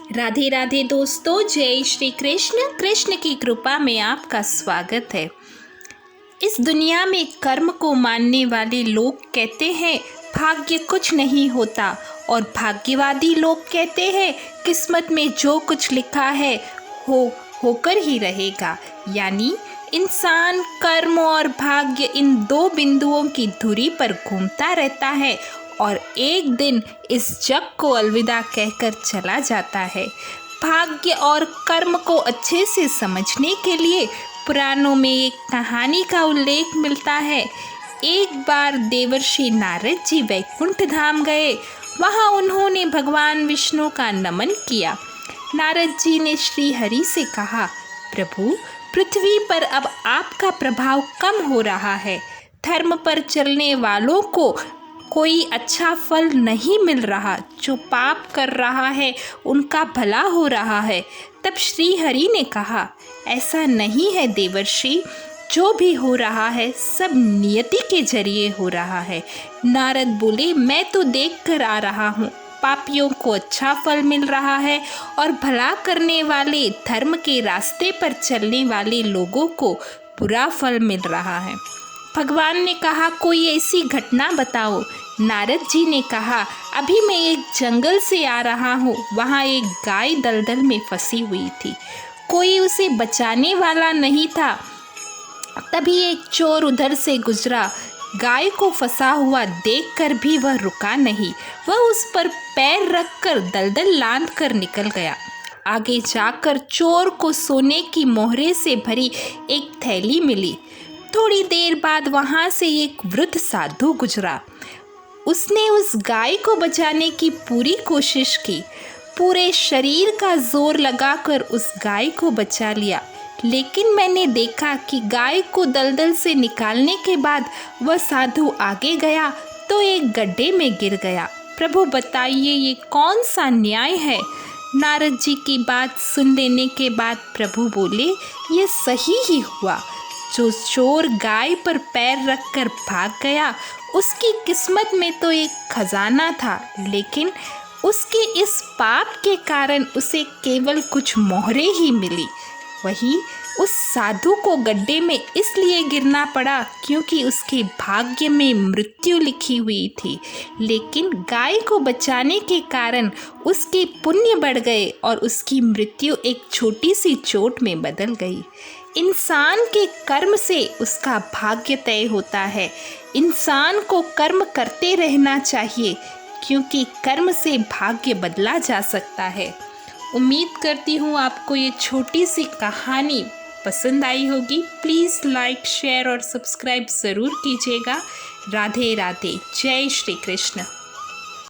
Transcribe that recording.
राधे राधे दोस्तों, जय श्री कृष्ण। कृष्ण की कृपा में आपका स्वागत है। इस दुनिया में कर्म को मानने वाले लोग कहते हैं भाग्य कुछ नहीं होता, और भाग्यवादी लोग कहते हैं किस्मत में जो कुछ लिखा है होकर ही रहेगा। यानी इंसान कर्म और भाग्य इन दो बिंदुओं की धुरी पर घूमता रहता है और एक दिन इस जग को अलविदा कहकर चला जाता है। भाग्य और कर्म को अच्छे से समझने के लिए पुराणों में एक कहानी का उल्लेख मिलता है। एक बार देवर्षि नारद जी वैकुंठ धाम गए। वहाँ उन्होंने भगवान विष्णु का नमन किया। नारद जी ने श्री हरि से कहा, प्रभु, पृथ्वी पर अब आपका प्रभाव कम हो रहा है। धर्म पर चलने वालों को कोई अच्छा फल नहीं मिल रहा, जो पाप कर रहा है उनका भला हो रहा है। तब श्री हरि ने कहा, ऐसा नहीं है देवर्षि, जो भी हो रहा है सब नियति के जरिए हो रहा है। नारद बोले, मैं तो देख कर आ रहा हूँ, पापियों को अच्छा फल मिल रहा है और भला करने वाले धर्म के रास्ते पर चलने वाले लोगों को बुरा फल मिल रहा है। भगवान ने कहा, कोई ऐसी घटना बताओ। नारद जी ने कहा, अभी मैं एक जंगल से आ रहा हूँ। वहाँ एक गाय दलदल में फंसी हुई थी, कोई उसे बचाने वाला नहीं था। तभी एक चोर उधर से गुजरा। गाय को फंसा हुआ देखकर भी वह रुका नहीं। वह उस पर पैर रखकर दलदल लांद कर निकल गया। आगे जाकर चोर को सोने की मोहरे से भरी एक थैली मिली। थोड़ी देर बाद वहाँ से एक वृद्ध साधु गुजरा। उसने उस गाय को बचाने की पूरी कोशिश की, पूरे शरीर का जोर लगाकर उस गाय को बचा लिया। लेकिन मैंने देखा कि गाय को दलदल से निकालने के बाद वह साधु आगे गया तो एक गड्ढे में गिर गया। प्रभु बताइए, ये कौन सा न्याय है? नारद जी की बात सुन लेने के बाद प्रभु बोले, ये सही ही हुआ। जो चोर गाय पर पैर रखकर भाग गया, उसकी किस्मत में तो एक खजाना था, लेकिन उसके इस पाप के कारण उसे केवल कुछ मोहरे ही मिली। वहीं उस साधु को गड्ढे में इसलिए गिरना पड़ा क्योंकि उसके भाग्य में मृत्यु लिखी हुई थी, लेकिन गाय को बचाने के कारण उसके पुण्य बढ़ गए और उसकी मृत्यु एक छोटी सी चोट में बदल गई। इंसान के कर्म से उसका भाग्य तय होता है। इंसान को कर्म करते रहना चाहिए, क्योंकि कर्म से भाग्य बदला जा सकता है। उम्मीद करती हूँ आपको ये छोटी सी कहानी पसंद आई होगी। प्लीज़ लाइक, शेयर और सब्सक्राइब ज़रूर कीजिएगा। राधे राधे, जय श्री कृष्ण।